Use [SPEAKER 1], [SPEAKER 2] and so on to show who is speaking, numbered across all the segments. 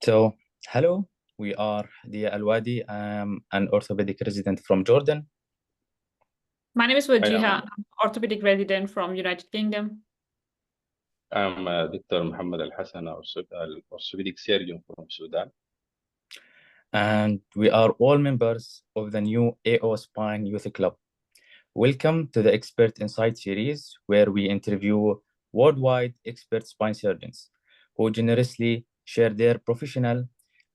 [SPEAKER 1] So, hello, we are Dia Alwadi. I'm an orthopedic resident from Jordan.
[SPEAKER 2] My name is
[SPEAKER 3] I
[SPEAKER 2] Wajiha,
[SPEAKER 3] am
[SPEAKER 2] I'm orthopedic resident from United Kingdom.
[SPEAKER 3] I'm Dr. Muhammad Al Hassan, orthopedic surgeon from Sudan.
[SPEAKER 1] And we are all members of the new AO Spine Youth Club. Welcome to the Expert Insight series, where we interview worldwide expert spine surgeons who generously share their professional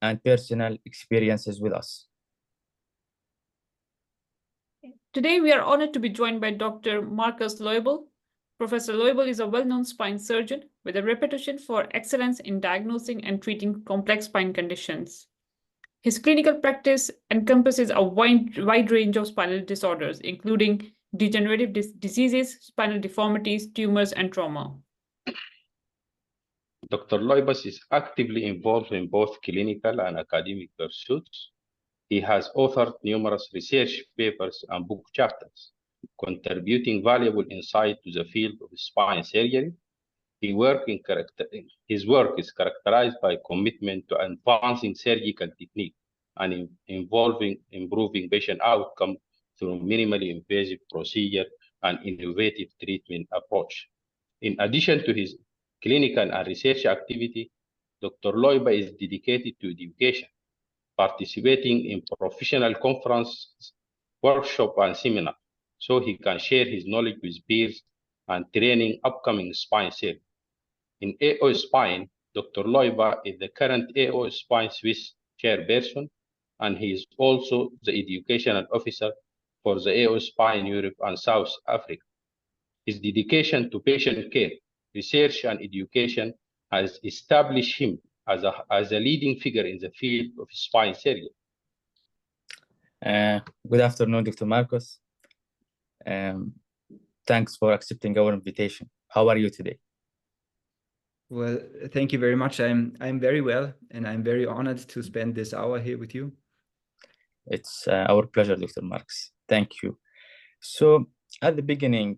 [SPEAKER 1] and personal experiences with us.
[SPEAKER 2] Today, we are honored to be joined by Dr. Markus Loibl. Professor Loibl is a well-known spine surgeon with a reputation for excellence in diagnosing and treating complex spine conditions. His clinical practice encompasses a wide range of spinal disorders, including degenerative diseases, spinal deformities, tumors, and trauma.
[SPEAKER 3] Dr. Loibas is actively involved in both clinical and academic pursuits. He has authored numerous research papers and book chapters, contributing valuable insight to the field of spine surgery. His work is characterized by commitment to advancing surgical technique and involving improving patient outcome through minimally invasive procedure and innovative treatment approach. In addition to his clinical and research activity, Dr. Loiba is dedicated to education, participating in professional conferences, workshops, and seminars, so he can share his knowledge with peers and training upcoming spine surgeons. In AO Spine, Dr. Loiba is the current AO Spine Swiss chairperson, and he is also the educational officer for the AO Spine Europe and South Africa. His dedication to patient care, research, and education has established him as a leading figure in the field of spine surgery.
[SPEAKER 1] Good afternoon, Dr. Marcus. Thanks for accepting our invitation. How are you today?
[SPEAKER 4] Well, thank you very much. I'm very well, and I'm very honored to spend this hour here with you.
[SPEAKER 1] It's our pleasure, Dr. Marcus. Thank you. So, at the beginning,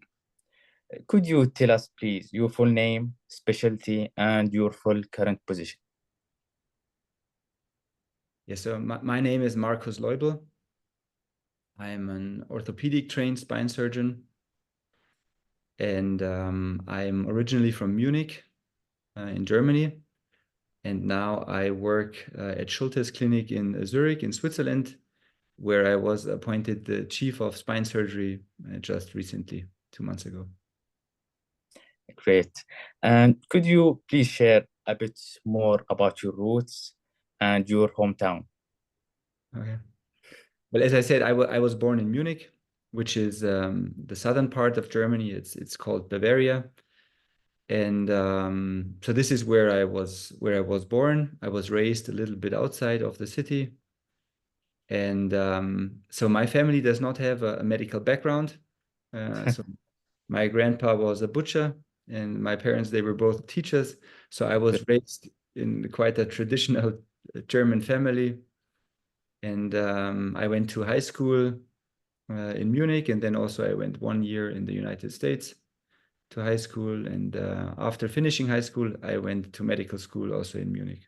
[SPEAKER 1] could you tell us, please, your full name, specialty, and your full current position?
[SPEAKER 4] Yes, so my name is Markus Loibl. I am an orthopedic trained spine surgeon, and I'm originally from Munich in Germany. And now I work at Schultes Clinic in Zurich in Switzerland, where I was appointed the chief of spine surgery just recently, 2 months ago.
[SPEAKER 1] Great. And could you please share a bit more about your roots and your hometown?
[SPEAKER 4] Okay. Well, as I said, I was born in Munich, which is the southern part of Germany. It's called Bavaria. And so this is where I was born. I was raised a little bit outside of the city. And so my family does not have a medical background. So my grandpa was a butcher, and my parents, they were both teachers. So I was raised in quite a traditional German family. And I went to high school in Munich, and then also I went 1 year in the United States to high school. And after finishing high school, I went to medical school also in Munich.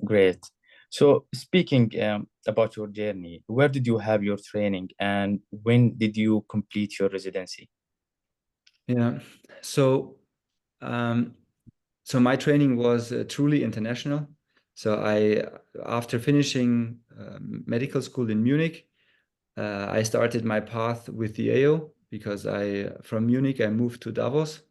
[SPEAKER 1] Great. So speaking about your journey, where did you have your training and when did you complete your residency?
[SPEAKER 4] Yeah, so my training was truly international. So after finishing medical school in Munich, I started my path with the AO because from Munich, I moved to Davos,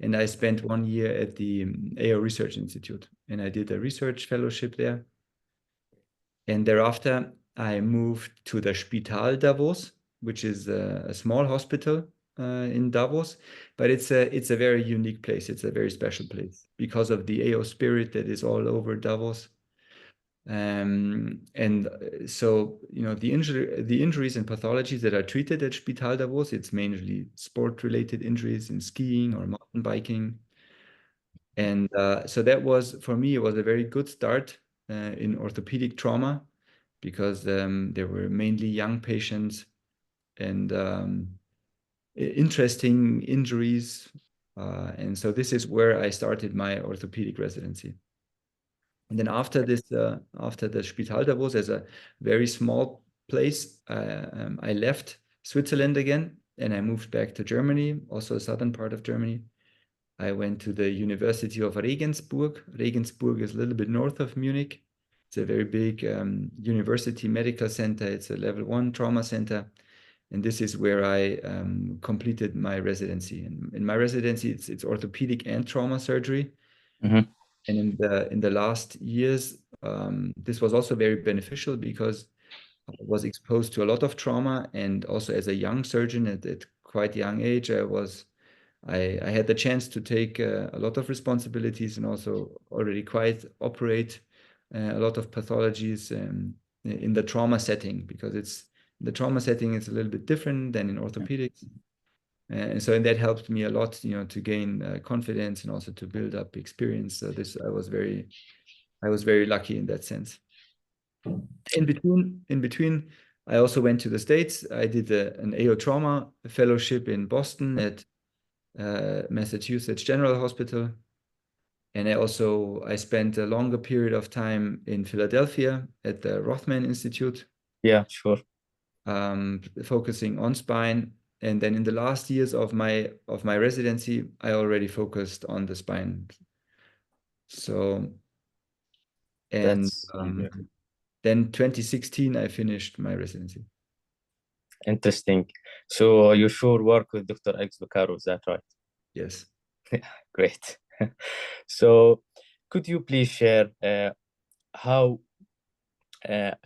[SPEAKER 4] and I spent 1 year at the AO Research Institute, and I did a research fellowship there. And thereafter, I moved to the Spital Davos, which is a small hospital in Davos, but it's a very unique place. It's a very special place because of the AO spirit that is all over Davos. And so, the injuries and pathologies that are treated at Spital Davos, it's mainly sport-related injuries in skiing or mountain biking. And so that was, for me, it was a very good start in orthopedic trauma because there were mainly young patients and interesting injuries. And so this is where I started my orthopedic residency. And then after this, after the Spital Davos, as a very small place, I left Switzerland again, and I moved back to Germany, also the southern part of Germany. I went to the University of Regensburg. Regensburg is a little bit north of Munich. It's a very big university medical center. It's a level 1 trauma center. And this is where I completed my residency. And in my residency, it's orthopedic and trauma surgery.
[SPEAKER 1] Mhm.
[SPEAKER 4] And in the last years, this was also very beneficial because I was exposed to a lot of trauma, and also as a young surgeon at quite young age, I had the chance to take a lot of responsibilities and also already quite operate a lot of pathologies in the trauma setting, because the trauma setting is a little bit different than in orthopedics. And so that helped me a lot, to gain confidence and also to build up experience. So I was very lucky in that sense. In between, I also went to the States. I did an AO trauma fellowship in Boston at Massachusetts General Hospital. And I spent a longer period of time in Philadelphia at the Rothman Institute.
[SPEAKER 1] Yeah, sure.
[SPEAKER 4] Focusing on spine. And then in the last years of my residency, I already focused on the spine. So, and
[SPEAKER 1] That's
[SPEAKER 4] then 2016, I finished my residency.
[SPEAKER 1] interesting. So you sure work with Dr. Alex Vaccaro, is that right?
[SPEAKER 4] Yes.
[SPEAKER 1] Great. So could you please share how,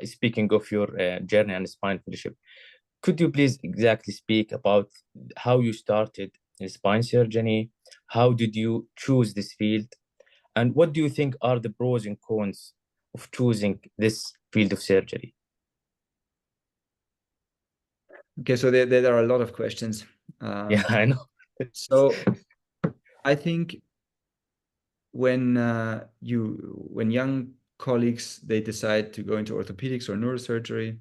[SPEAKER 1] speaking of your journey and spine fellowship, could you please exactly speak about how you started in spine surgery? How did you choose this field? And what do you think are the pros and cons of choosing this field of surgery?
[SPEAKER 4] Okay, so there are a lot of questions.
[SPEAKER 1] Yeah, I know.
[SPEAKER 4] So I think when young colleagues, they decide to go into orthopedics or neurosurgery,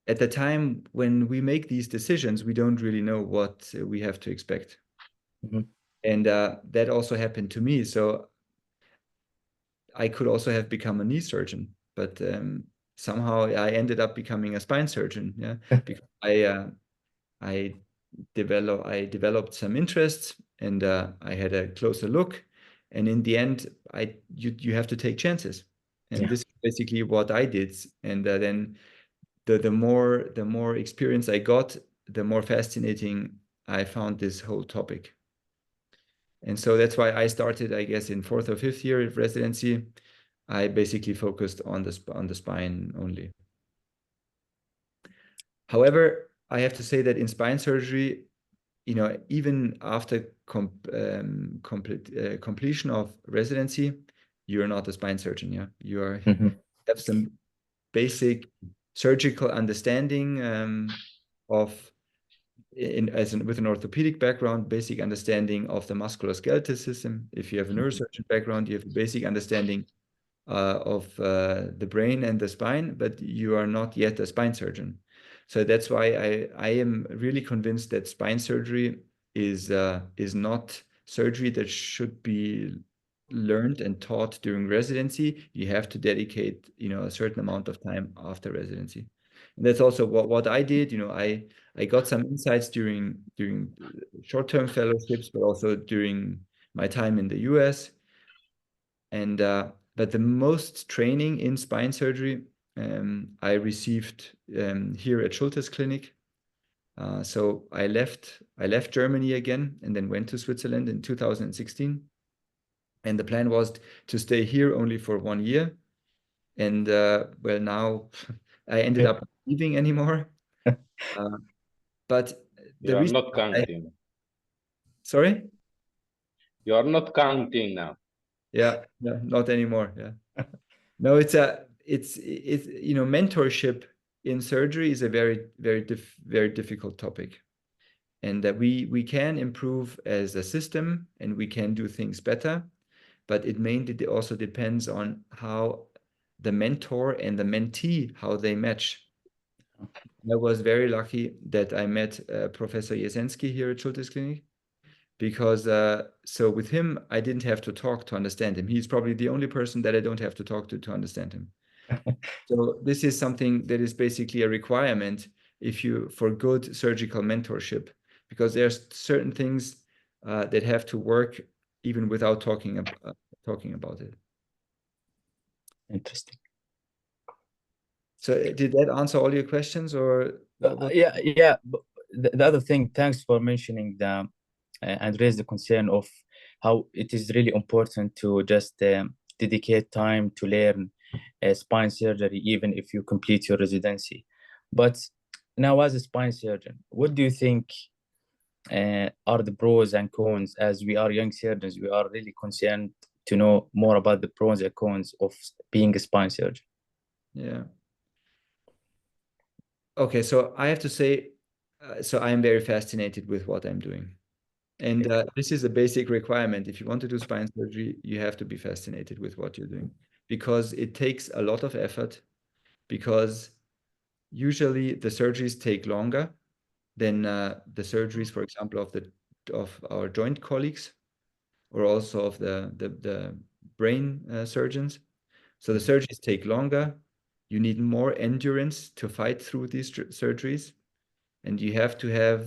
[SPEAKER 4] at the time when we make these decisions, we don't really know what we have to expect.
[SPEAKER 1] Mhm.
[SPEAKER 4] And that also happened to me. So I could also have become a knee surgeon, but somehow I ended up becoming a spine surgeon. Yeah, because I developed some interests, and I had a closer look. And in the end, you have to take chances, and
[SPEAKER 1] Yeah.
[SPEAKER 4] this is basically what I did. And then the more experience I got, the more fascinating I found this whole topic. And so that's why I started, I guess, in 4th or 5th year of residency. I basically focused on the spine only. However, I have to say that in spine surgery, even after completion of residency, you're not a spine surgeon. Yeah,
[SPEAKER 1] Mhm.
[SPEAKER 4] have some basic surgical understanding with an orthopedic background, basic understanding of the musculoskeletal system. If you have a neurosurgeon background, you have a basic understanding of the brain and the spine, but you are not yet a spine surgeon. So that's why I am really convinced that spine surgery is not surgery that should be learned and taught during residency. You have to dedicate, a certain amount of time after residency. And that's also what I did. I got some insights during short-term fellowships, but also during my time in the US. And but the most training in spine surgery I received here at Schultes Clinic. So I left Germany again and then went to Switzerland in 2016. And the plan was to stay here only for 1 year. And well, now I ended up not leaving anymore. But
[SPEAKER 3] You are not counting.
[SPEAKER 4] Sorry?
[SPEAKER 3] You are not counting now.
[SPEAKER 4] Yeah, not anymore. Yeah. No, it's mentorship in surgery is a very, very, very difficult topic. And that we can improve as a system and we can do things better, but it mainly also depends on how the mentor and the mentee, how they match. I was very lucky that I met Professor Jesensky here at Schultes Clinic, because so with him, I didn't have to talk to understand him. He's probably the only person that I don't have to talk to understand him. So this is something that is basically a requirement if you for good surgical mentorship, because there's certain things that have to work even without talking about it.
[SPEAKER 1] Interesting.
[SPEAKER 4] So did that answer all your questions, or what?
[SPEAKER 1] Yeah. But the other thing, thanks for mentioning the and raise the concern of how it is really important to just dedicate time to learn spine surgery, even if you complete your residency. But now, as a spine surgeon, what do you think are the pros and cons? As we are young surgeons, we are really concerned to know more about the pros and cons of being a spine surgeon.
[SPEAKER 4] Yeah. Okay, so I have to say, so I'm very fascinated with what I'm doing. And this is a basic requirement. If you want to do spine surgery, you have to be fascinated with what you're doing, because it takes a lot of effort, because usually the surgeries take longer than the surgeries, for example, of our joint colleagues, or also of the brain surgeons. So the surgeries take longer. You need more endurance to fight through these surgeries, and you have to have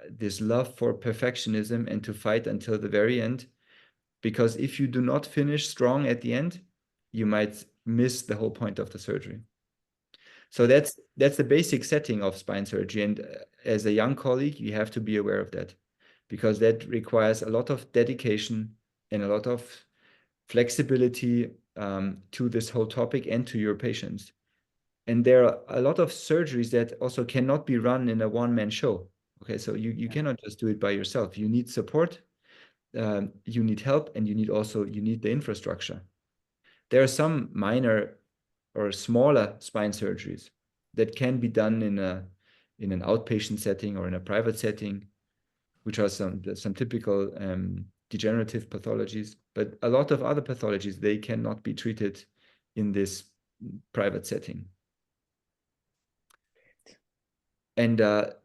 [SPEAKER 4] this love for perfectionism and to fight until the very end, because if you do not finish strong at the end, you might miss the whole point of the surgery. So that's the basic setting of spine surgery, and as a young colleague, you have to be aware of that, because that requires a lot of dedication and a lot of flexibility to this whole topic and to your patients. And there are a lot of surgeries that also cannot be run in a one-man show. Okay, so you cannot just do it by yourself. You need support, you need help, and you need the infrastructure. There are some minor or smaller spine surgeries that can be done in an outpatient setting or in a private setting, which are some typical degenerative pathologies. But a lot of other pathologies, they cannot be treated in this private setting. And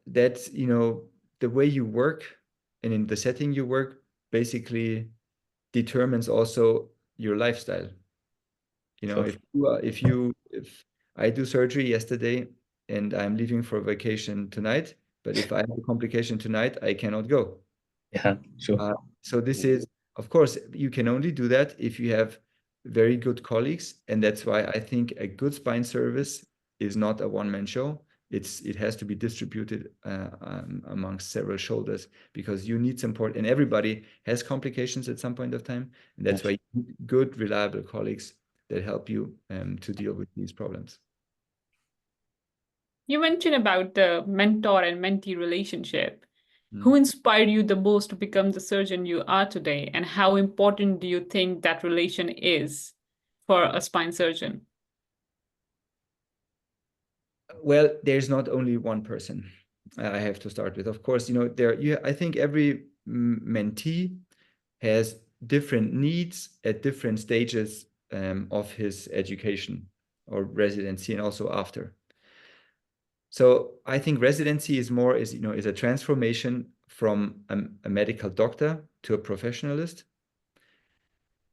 [SPEAKER 4] that's, the way you work and in the setting you work basically determines also your lifestyle.
[SPEAKER 1] Sure.
[SPEAKER 4] If I do surgery yesterday and I'm leaving for vacation tonight, but if I have a complication tonight, I cannot go.
[SPEAKER 1] Yeah, sure.
[SPEAKER 4] So this is, of course, you can only do that if you have very good colleagues, and that's why I think a good spine service is not a one-man show. It has to be distributed amongst several shoulders, because you need support, and everybody has complications at some point of time, and that's why you need good, reliable colleagues that help you to deal with these problems.
[SPEAKER 2] You mentioned about the mentor and mentee relationship. Who inspired you the most to become the surgeon you are today, and how important do you think that relation is for a spine surgeon?
[SPEAKER 4] Well, there's not only one person I have to start with. Of course, I think every mentee has different needs at different stages of his education or residency, and also after. So I think residency is a transformation from a medical doctor to a professionalist.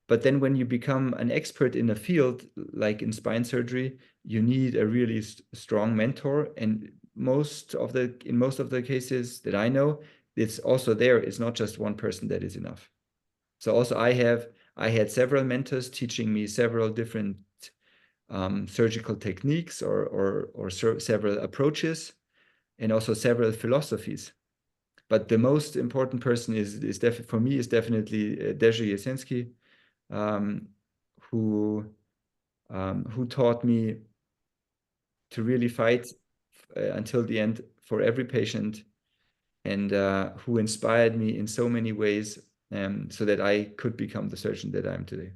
[SPEAKER 4] But then when you become an expert in a field, like in spine surgery, you need a really strong mentor. And in most of the cases that I know, it's not just one person that is enough. So also I had several mentors teaching me several different surgical techniques or several approaches, and also several philosophies. But the most important person for me is definitely Deji Yasensky, who taught me to really fight until the end for every patient, and who inspired me in so many ways, so that I could become the surgeon that I am today.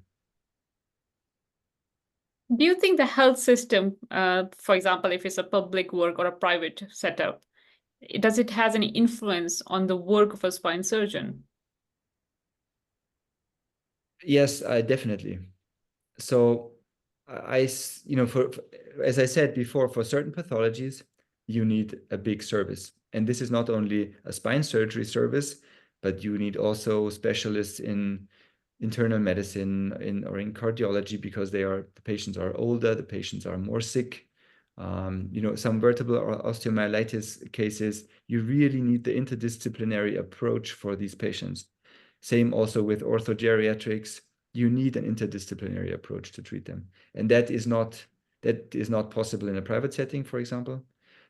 [SPEAKER 2] Do you think the health system, for example, if it's a public work or a private setup, does it has any influence on the work of a spine surgeon?
[SPEAKER 4] Yes, definitely. So as I said before, for certain pathologies, you need a big service. And this is not only a spine surgery service, but you need also specialists in internal medicine or in cardiology, because the patients are older, the patients are more sick. Some vertebral or osteomyelitis cases, you really need the interdisciplinary approach for these patients. Same also with orthogeriatrics. You need an interdisciplinary approach to treat them. And that is not possible in a private setting, for example.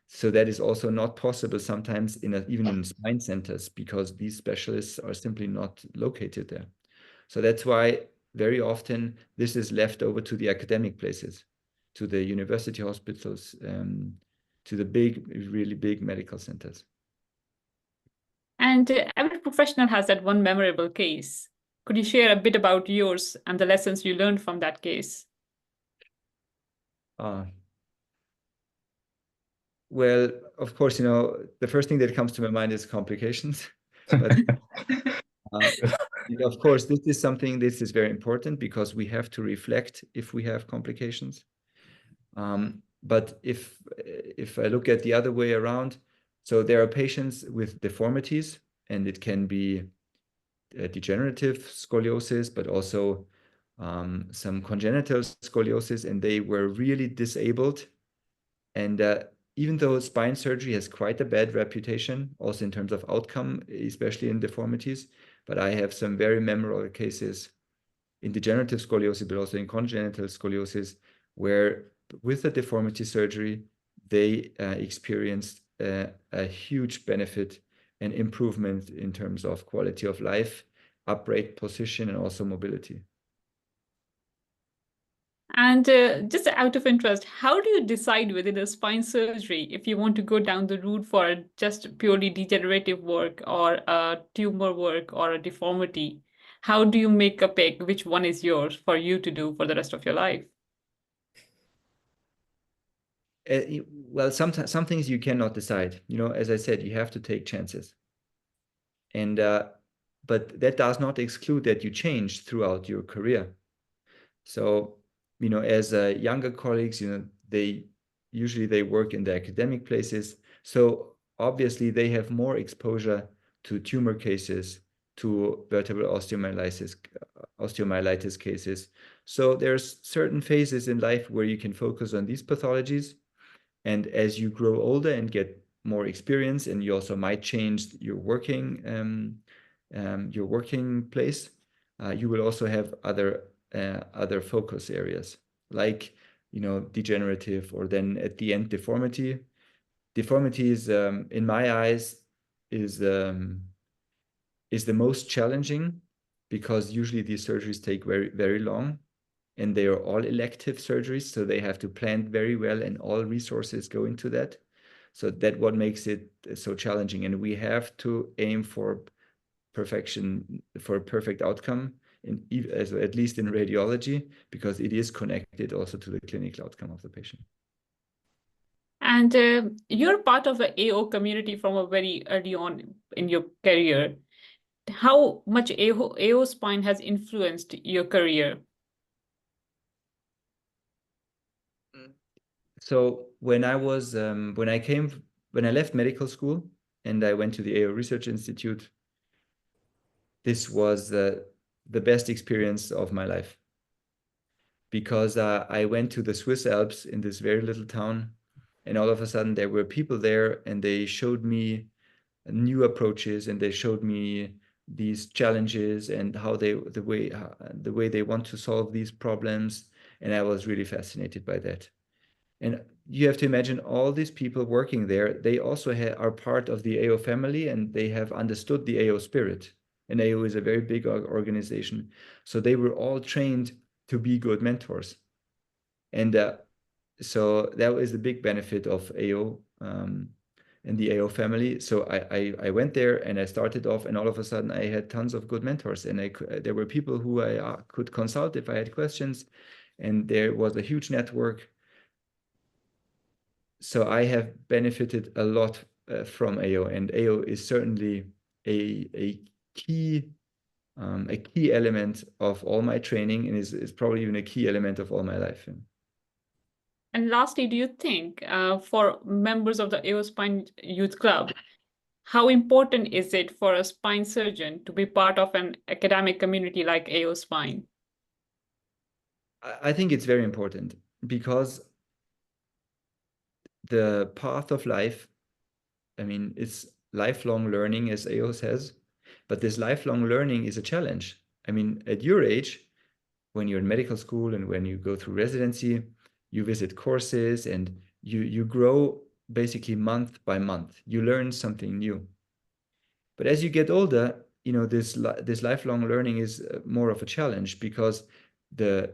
[SPEAKER 4] So that is also not possible sometimes even in spine centers, because these specialists are simply not located there. So that's why very often this is left over to the academic places, to the university hospitals, to the really big medical centers.
[SPEAKER 2] And every professional has that one memorable case. Could you share a bit about yours and the lessons you learned from that case?
[SPEAKER 4] Well, of course, the first thing that comes to my mind is complications. But of course, this is very important, because we have to reflect if we have complications. But if I look at the other way around, so there are patients with deformities, and it can be degenerative scoliosis, but also some congenital scoliosis, and they were really disabled. And even though spine surgery has quite a bad reputation, also in terms of outcome, especially in deformities, but I have some very memorable cases in degenerative scoliosis, but also in congenital scoliosis, where with the deformity surgery, they experienced a huge benefit and improvement in terms of quality of life, upright position, and also mobility.
[SPEAKER 2] And just out of interest, how do you decide within a spine surgery if you want to go down the route for just purely degenerative work, or a tumor work, or a deformity? How do you make a pick which one is yours for you to do for the rest of your life?
[SPEAKER 4] Well, sometimes some things you cannot decide. As I said, you have to take chances. And but that does not exclude that you change throughout your career. So, as younger colleagues, they usually work in the academic places. So obviously they have more exposure to tumor cases, to vertebral osteomyelitis cases. So there's certain phases in life where you can focus on these pathologies. And as you grow older and get more experience, and you also might change your working place, you will also have other focus areas, like degenerative, or then at the end deformity. Deformities, in my eyes, is the most challenging, because usually these surgeries take very, very long, and they are all elective surgeries, so they have to plan very well, and all resources go into that. So that what makes it so challenging, and we have to aim for perfection, for a perfect outcome, at least in radiology, because it is connected also to the clinical outcome of the patient.
[SPEAKER 2] And you're part of the AO community from a very early on in your career. How much AO spine has influenced your career?
[SPEAKER 4] So when I left medical school and I went to the AO Research Institute, this was the best experience of my life, because I went to the Swiss Alps in this very little town, and all of a sudden there were people there, and they showed me new approaches, and they showed me these challenges and how the way they want to solve these problems, and I was really fascinated by that. And you have to imagine all these people working there, they also are part of the AO family, and they have understood the AO spirit. And AO is a very big organization. So they were all trained to be good mentors. And so that was the big benefit of AO and the AO family. So I went there, and I started off, and all of a sudden I had tons of good mentors, and there were people who I could consult if I had questions, and there was a huge network. So I have benefited a lot from AO, and AO is certainly a key element of all my training, and is probably even a key element of all my life.
[SPEAKER 2] And lastly, do you think for members of the AO Spine Youth Club, How important is it for a spine surgeon to be part of an academic community like AO Spine?
[SPEAKER 4] I think it's very important because the path of life, I mean, it's lifelong learning, as AO says, but this lifelong learning is a challenge. I mean, at your age, when you're in medical school and when you go through residency, you visit courses and you grow basically month by month. You learn something new. But as you get older, you know, this lifelong learning is more of a challenge because the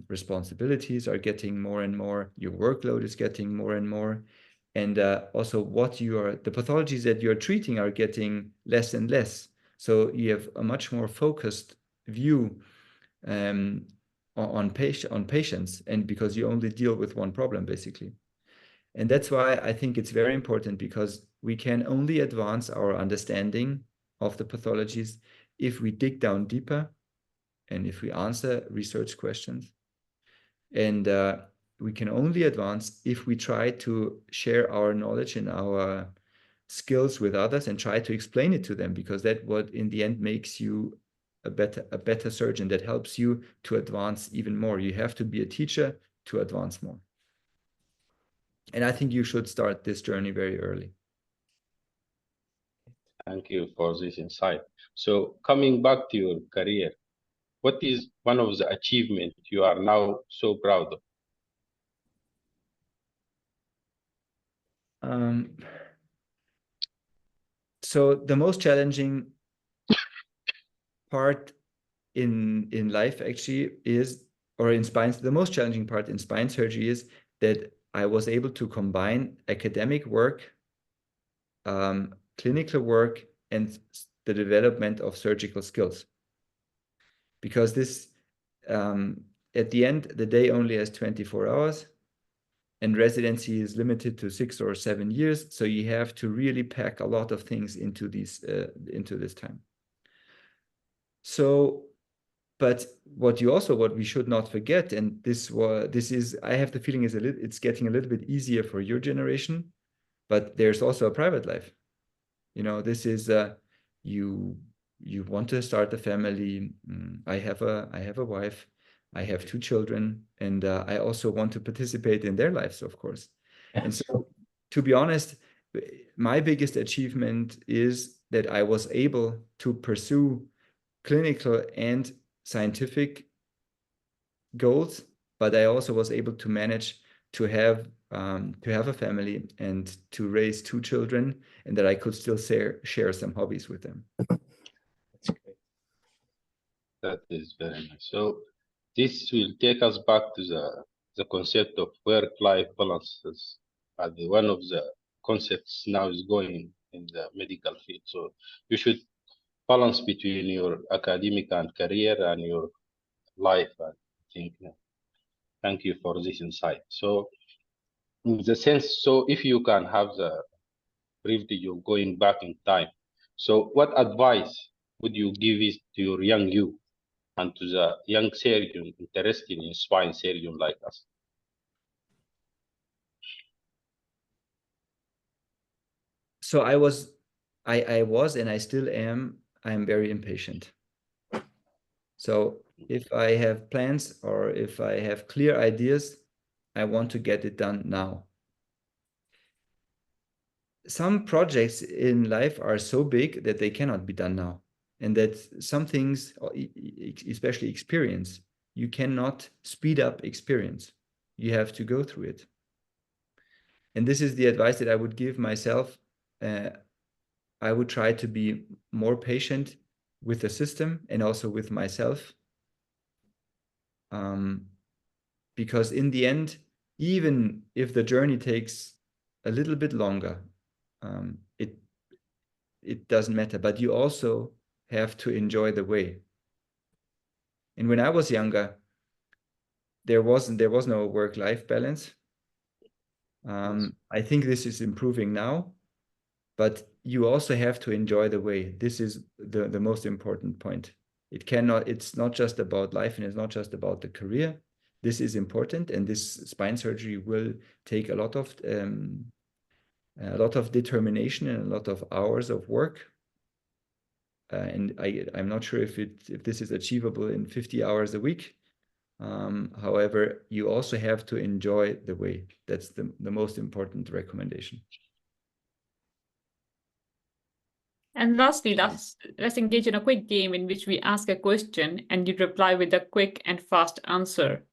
[SPEAKER 4] responsibilities are getting more and more, your workload is getting more and more, and also the pathologies that you're treating are getting less and less. So you have a much more focused view on patients, and because you only deal with one problem basically. And that's why I think it's very important, because we can only advance our understanding of the pathologies if we dig down deeper and if we answer research questions. And we can only advance if we try to share our knowledge and our skills with others and try to explain it to them, because that what in the end makes you a better surgeon, that helps you to advance even more. You have to be a teacher to advance more. And I think you should start this journey very early.
[SPEAKER 3] Thank you for this insight. So coming back to your career, what is one of the achievements you are now so proud of?
[SPEAKER 4] So the most challenging part in life actually is, or in spine, the most challenging part in spine surgery is that I was able to combine academic work, clinical work, and the development of surgical skills. Because this, at the end, the day only has 24 hours, and residency is limited to 6 or 7 years. So you have to really pack a lot of things into this time. So, but what we should not forget, and this is, I have the feeling it's getting a little bit easier for your generation, but there's also a private life. You know, this is you want to start a family. I have a wife, I have 2 children, and I also want to participate in their lives, of course. And so, to be honest, my biggest achievement is that I was able to pursue clinical and scientific goals, but I also was able to manage to have a family and to raise 2 children, and that I could still share some hobbies with them.
[SPEAKER 1] That's great.
[SPEAKER 3] That is very nice. So this will take us back to the concept of work-life balances as one of the concepts now is going in the medical field. So you should balance between your academic and career and your life. I think. Thank you for this insight. So in the sense, so if you can have the briefly you going back in time, so what advice would you give it to your young you and to the young surgeon interested in spine surgeon like us?
[SPEAKER 4] So I was and I still am, I'm very impatient. So if I have plans or if I have clear ideas, I want to get it done now. Some projects in life are so big that they cannot be done now. And that some things, especially experience, you cannot speed up experience. You have to go through it. And this is the advice that I would give myself. I would try to be more patient with the system and also with myself. Because in the end, even if the journey takes a little bit longer, it doesn't matter. But you also have to enjoy the way. And when I was younger, there was no work-life balance. I think this is improving now, but you also have to enjoy the way. This is the most important point. It's not just about life, and it's not just about the career. This is important, and this spine surgery will take a lot of a lot of determination and a lot of hours of work. And I'm not sure if this is achievable in 50 hours a week. However, you also have to enjoy the way. That's the most important recommendation.
[SPEAKER 2] And lastly, let's engage in a quick game in which we ask a question and you reply with a quick and fast answer.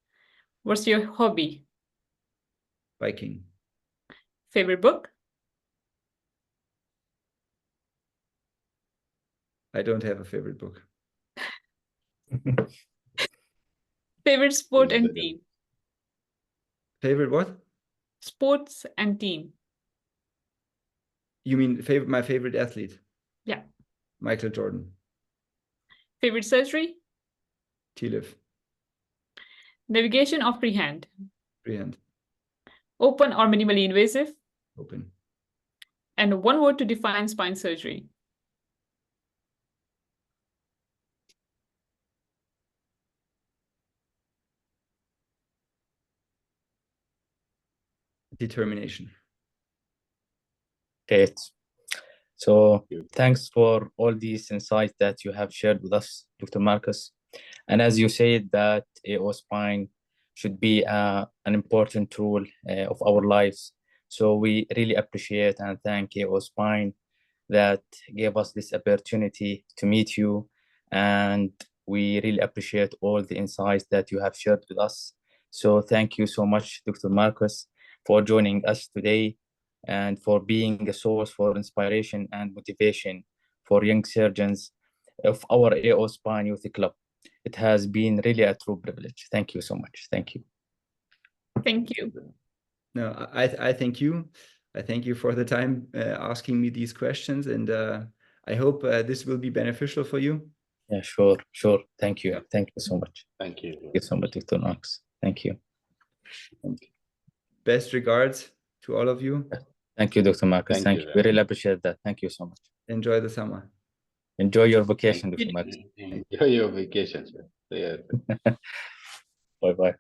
[SPEAKER 2] What's your hobby?
[SPEAKER 4] Biking.
[SPEAKER 2] Favorite book?
[SPEAKER 4] I don't have a favorite book.
[SPEAKER 2] Favorite sport and team?
[SPEAKER 4] Favorite what?
[SPEAKER 2] Sports and team.
[SPEAKER 4] You mean my favorite athlete?
[SPEAKER 2] Yeah.
[SPEAKER 4] Michael Jordan.
[SPEAKER 2] Favorite surgery?
[SPEAKER 4] TLIF.
[SPEAKER 2] Navigation or freehand?
[SPEAKER 4] Freehand.
[SPEAKER 2] Open or minimally invasive?
[SPEAKER 4] Open.
[SPEAKER 2] And one word to define spine surgery.
[SPEAKER 4] Determination.
[SPEAKER 1] Great. So thanks for all these insights that you have shared with us, Dr. Markus. And as you said, that AO spine should be an important tool of our lives. So we really appreciate and thank AO spine that gave us this opportunity to meet you. And we really appreciate all the insights that you have shared with us. So thank you so much, Dr. Markus, for joining us today and for being a source for inspiration and motivation for young surgeons of our AO Spine Youth Club. It has been really a true privilege. Thank you so much. Thank you.
[SPEAKER 2] Thank you.
[SPEAKER 4] No, I thank you. I thank you for the time asking me these questions, and I hope this will be beneficial for you.
[SPEAKER 1] Yeah, sure. Thank you. Thank you so much.
[SPEAKER 3] Thank you.
[SPEAKER 1] Thank you so much, Dr. Markus. Thank you.
[SPEAKER 4] Thank you. Best regards to all of you.
[SPEAKER 1] Thank you, Dr. Markus. Thank you. We really appreciate that. Thank you so much.
[SPEAKER 4] Enjoy the summer.
[SPEAKER 1] Enjoy your vacation, Dr. Markus.
[SPEAKER 3] Enjoy your vacation, sir. Yeah.
[SPEAKER 1] Bye-bye.